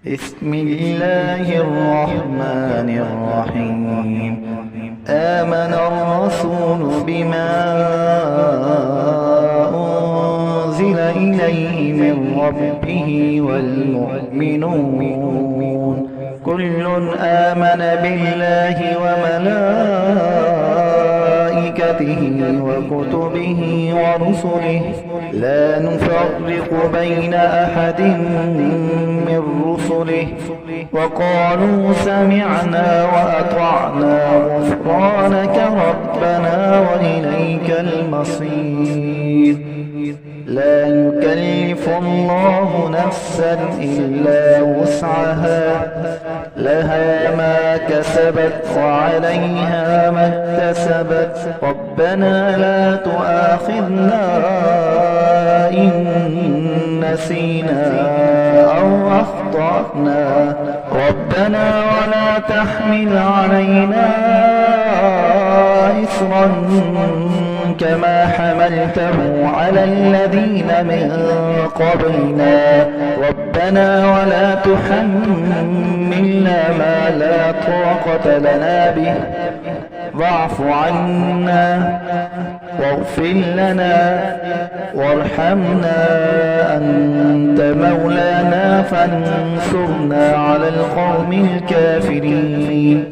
بسم الله الرحمن الرحيم. آمن الرسول بما أنزل إليه من ربه والمؤمنون كل آمن بالله وملائكته وكتبه ورسله لا نفرق بين أحد من رسله وقالوا سمعنا وأطعنا غفرانك ربنا وإليك المصير. لا يكلف الله نفسا إلا وسعها لها ما كسبت وعليها ما اكتسبت ربنا لا تؤاخذنا إن نسينا أو أخطأنا ربنا ولا تحمل علينا إصرا كما حملته على الذين من قبلنا ربنا ولا تحملنا ما لا طاقة لنا به واعف عنا واغفر لنا وارحمنا أنت مولانا فانصرنا على القوم الكافرين.